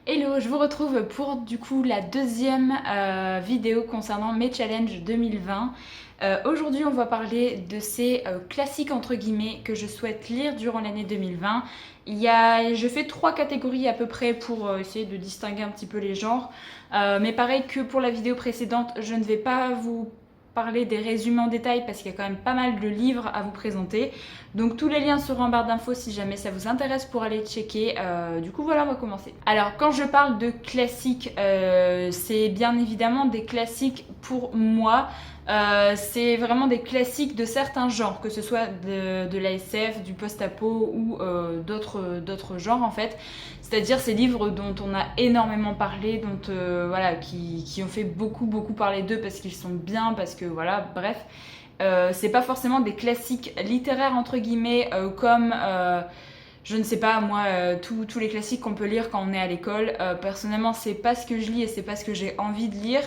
Hello, je vous retrouve pour du coup la deuxième vidéo concernant mes challenges 2020. Aujourd'hui on va parler de ces classiques entre guillemets que je souhaite lire durant l'année 2020. Je fais trois catégories à peu près pour essayer de distinguer un petit peu les genres. Mais pareil que pour la vidéo précédente, je ne vais pas vous parler des résumés en détail parce qu'il y a quand même pas mal de livres à vous présenter. Donc tous les liens seront en barre d'infos si jamais ça vous intéresse pour aller checker. Du coup voilà, on va commencer. Alors quand je parle de classiques, c'est bien évidemment des classiques pour moi. C'est vraiment des classiques de certains genres, que ce soit de la SF, du post-apo ou d'autres genres en fait. C'est-à-dire ces livres dont on a énormément parlé, voilà, qui ont fait beaucoup parler d'eux parce qu'ils sont bien, parce que voilà, bref. C'est pas forcément des classiques littéraires entre guillemets comme je ne sais pas moi tous les classiques qu'on peut lire quand on est à l'école. Personnellement c'est pas ce que je lis et c'est pas ce que j'ai envie de lire.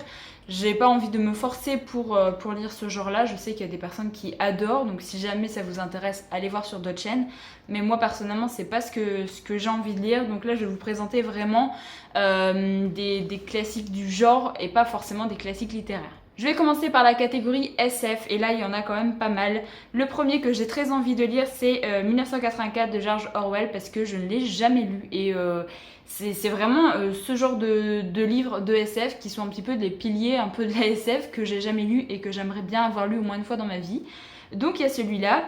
J'ai pas envie de me forcer pour lire ce genre-là. Je sais qu'il y a des personnes qui adorent, donc si jamais ça vous intéresse, allez voir sur d'autres chaînes. Mais moi personnellement, c'est pas ce que j'ai envie de lire. Donc là, je vais vous présenter vraiment des classiques du genre et pas forcément des classiques littéraires. Je vais commencer par la catégorie SF et là il y en a quand même pas mal. Le premier que j'ai très envie de lire c'est 1984 de George Orwell parce que je ne l'ai jamais lu et c'est vraiment ce genre de livres de SF qui sont un petit peu des piliers un peu de la SF que j'ai jamais lu et que j'aimerais bien avoir lu au moins une fois dans ma vie. Donc il y a celui-là.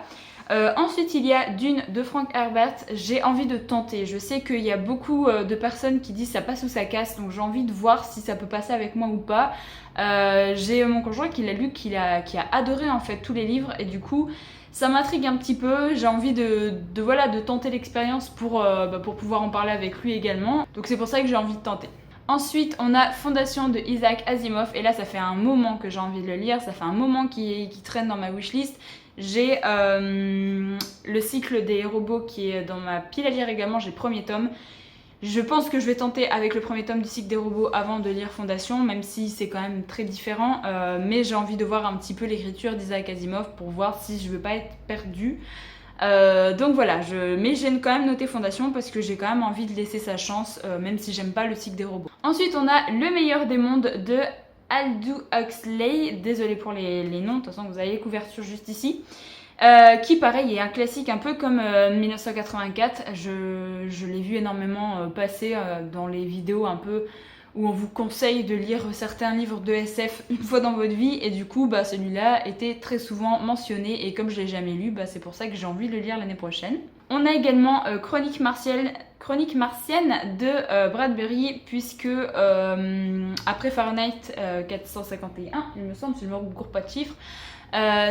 Ensuite, il y a Dune de Frank Herbert. J'ai envie de tenter. Je sais qu'il y a beaucoup de personnes qui disent ça passe ou ça casse, donc j'ai envie de voir si ça peut passer avec moi ou pas. J'ai mon conjoint qui l'a lu, qui a adoré en fait tous les livres, et du coup, ça m'intrigue un petit peu. J'ai envie voilà, de tenter l'expérience pour pouvoir en parler avec lui également. Donc c'est pour ça que j'ai envie de tenter. Ensuite, on a Fondation de Isaac Asimov, et là ça fait un moment que j'ai envie de le lire, ça fait un moment qui traîne dans ma wishlist. J'ai le cycle des robots qui est dans ma pile à lire également, j'ai le premier tome. Je pense que je vais tenter avec le premier tome du cycle des robots avant de lire Fondation, même si c'est quand même très différent, mais j'ai envie de voir un petit peu l'écriture d'Isaac Asimov pour voir si je veux pas être perdue. Donc voilà, mais j'ai quand même noté Fondation parce que j'ai quand même envie de laisser sa chance, même si j'aime pas le cycle des robots. Ensuite, on a Le meilleur des mondes de Aldous Huxley. Désolée pour les noms, de toute façon vous avez les couvertures juste ici. Qui pareil est un classique un peu comme 1984. Je l'ai vu énormément passer dans les vidéos un peu où on vous conseille de lire certains livres de SF une fois dans votre vie, et du coup celui-là était très souvent mentionné, et comme je l'ai jamais lu, c'est pour ça que j'ai envie de le lire l'année prochaine. On a également Chronique martienne de Bradbury, puisque après Fahrenheit 451, il me semble, si je ne me gourre pas de chiffres,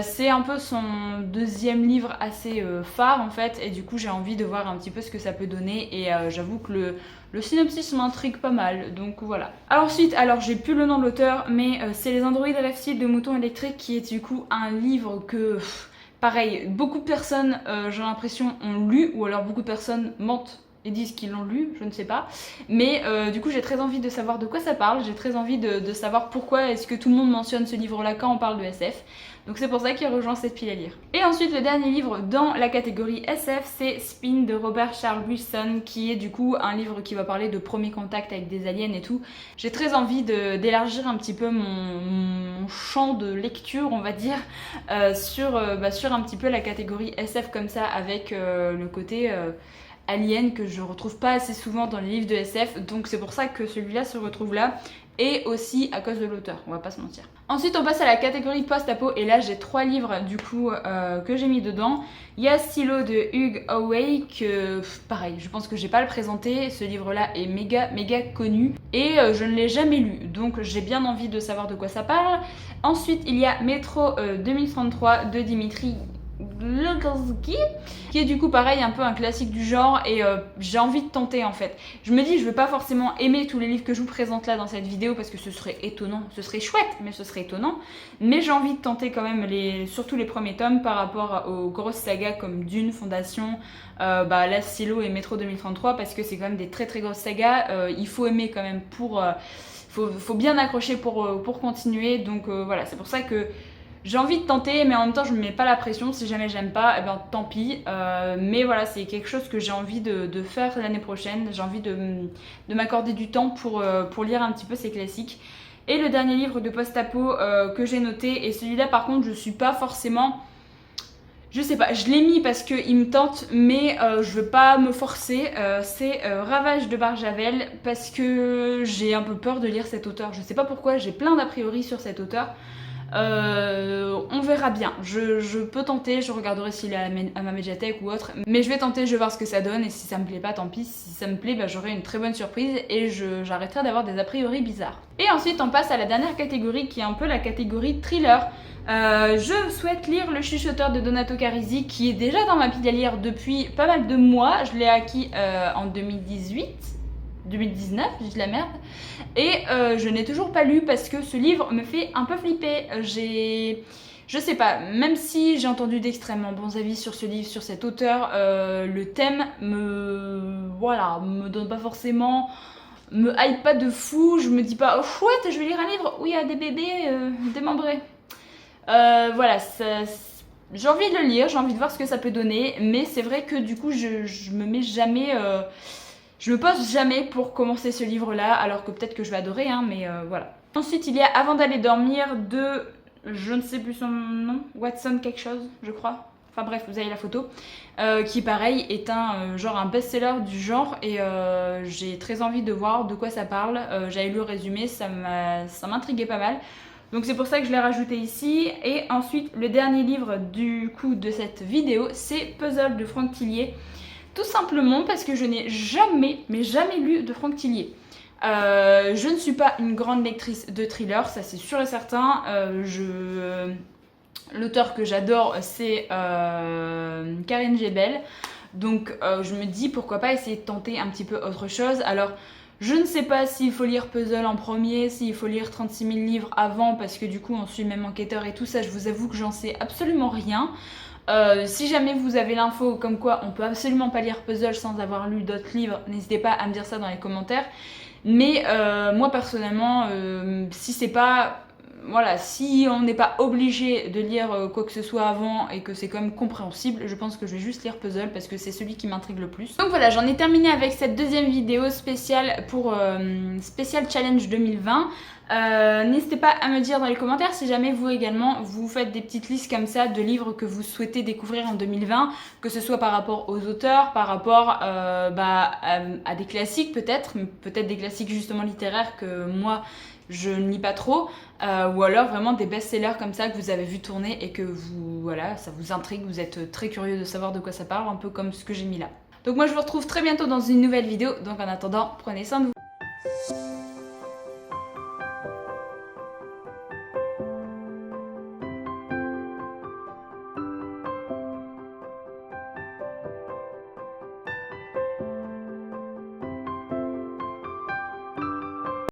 c'est un peu son deuxième livre assez phare en fait, et du coup j'ai envie de voir un petit peu ce que ça peut donner, et j'avoue que le synopsis m'intrigue pas mal, donc voilà. Ensuite, j'ai plus le nom de l'auteur, mais c'est Les androïdes rêvent-ils de moutons électriques, qui est du coup un livre que, pareil, beaucoup de personnes, j'ai l'impression, ont lu, ou alors beaucoup de personnes mentent et disent qu'ils l'ont lu, je ne sais pas. Mais du coup j'ai très envie de savoir de quoi ça parle, j'ai très envie de savoir pourquoi est-ce que tout le monde mentionne ce livre-là quand on parle de SF. Donc c'est pour ça qu'il rejoint cette pile à lire. Et ensuite le dernier livre dans la catégorie SF, c'est Spin de Robert Charles Wilson, qui est du coup un livre qui va parler de premier contact avec des aliens et tout. J'ai très envie d'élargir un petit peu mon champ de lecture, on va dire, sur un petit peu la catégorie SF comme ça, avec le côté alien que je retrouve pas assez souvent dans les livres de SF, donc c'est pour ça que celui-là se retrouve là, et aussi à cause de l'auteur, on va pas se mentir. Ensuite on passe à la catégorie post-apo, et là j'ai trois livres du coup que j'ai mis dedans. Il y a Silo de Hugh Howey, que pareil, je pense que j'ai pas le présenter, ce livre là est méga connu, et je ne l'ai jamais lu, donc j'ai bien envie de savoir de quoi ça parle. Ensuite il y a Métro 2033 de Dimitri Glukowski, qui est du coup pareil un peu un classique du genre, et j'ai envie de tenter en fait. Je me dis je veux pas forcément aimer tous les livres que je vous présente là dans cette vidéo parce que ce serait étonnant, ce serait chouette mais ce serait étonnant, mais j'ai envie de tenter quand même surtout les premiers tomes par rapport aux grosses sagas comme Dune, Fondation, là Silo et Métro 2033, parce que c'est quand même des très grosses sagas, il faut aimer quand même faut bien accrocher pour continuer, donc voilà, c'est pour ça que j'ai envie de tenter, mais en même temps je me mets pas la pression. Si jamais j'aime pas, eh ben tant pis. Mais voilà, c'est quelque chose que j'ai envie de faire l'année prochaine. J'ai envie de m'accorder du temps pour lire un petit peu ces classiques. Et le dernier livre de post-apo que j'ai noté, et celui-là par contre je suis pas forcément... Je sais pas, je l'ai mis parce qu'il me tente, mais je veux pas me forcer. C'est Ravage de Barjavel, parce que j'ai un peu peur de lire cet auteur. Je sais pas pourquoi, j'ai plein d'a priori sur cet auteur. On verra bien. Je peux tenter, je regarderai s'il est à ma médiathèque ou autre. Mais je vais tenter, je vais voir ce que ça donne. Et si ça me plaît pas, tant pis. Si ça me plaît, bah, j'aurai une très bonne surprise et j'arrêterai d'avoir des a priori bizarres. Et ensuite, on passe à la dernière catégorie qui est un peu la catégorie thriller. Je souhaite lire Le Chuchoteur de Donato Carisi, qui est déjà dans ma pile à lire depuis pas mal de mois. Je l'ai acquis en 2019, je dis de la merde. Et je n'ai toujours pas lu parce que ce livre me fait un peu flipper. Je sais pas, même si j'ai entendu d'extrêmement bons avis sur ce livre, sur cet auteur, le thème me donne pas forcément... me hype pas de fou. Je me dis pas, oh chouette, je vais lire un livre où il y a des bébés démembrés. Voilà, j'ai envie de le lire, j'ai envie de voir ce que ça peut donner, mais c'est vrai que du coup je me mets jamais, je me pose jamais pour commencer ce livre-là, alors que peut-être que je vais adorer, hein, mais voilà. Ensuite il y a Avant d'aller dormir de, je ne sais plus son nom, Watson quelque chose, je crois. Enfin bref, vous avez la photo, qui pareil est un best-seller du genre, et j'ai très envie de voir de quoi ça parle. J'avais lu le résumé, ça m'intriguait pas mal. Donc c'est pour ça que je l'ai rajouté ici. Et ensuite, le dernier livre du coup de cette vidéo, c'est Puzzle de Franck Tillier. Tout simplement parce que je n'ai jamais, mais jamais lu de Franck Tillier. Je ne suis pas une grande lectrice de thriller, ça c'est sûr et certain. L'auteur que j'adore, c'est Karine Gebel. Donc je me dis pourquoi pas essayer de tenter un petit peu autre chose. Alors je ne sais pas s'il faut lire Puzzle en premier, s'il faut lire 36 000 livres avant, parce que du coup on suit le même enquêteur et tout ça, je vous avoue que j'en sais absolument rien. Si jamais vous avez l'info comme quoi on peut absolument pas lire Puzzle sans avoir lu d'autres livres, n'hésitez pas à me dire ça dans les commentaires. Mais moi personnellement, si c'est pas... Voilà, si on n'est pas obligé de lire quoi que ce soit avant et que c'est quand même compréhensible, je pense que je vais juste lire Puzzle parce que c'est celui qui m'intrigue le plus. Donc voilà, j'en ai terminé avec cette deuxième vidéo spéciale pour Spécial Challenge 2020. N'hésitez pas à me dire dans les commentaires si jamais vous également vous faites des petites listes comme ça de livres que vous souhaitez découvrir en 2020, que ce soit par rapport aux auteurs, par rapport à des classiques peut-être des classiques justement littéraires que moi je ne lis pas trop, ou alors vraiment des best-sellers comme ça que vous avez vu tourner et que ça vous intrigue, vous êtes très curieux de savoir de quoi ça parle, un peu comme ce que j'ai mis là. Donc moi je vous retrouve très bientôt dans une nouvelle vidéo, donc en attendant, prenez soin de vous.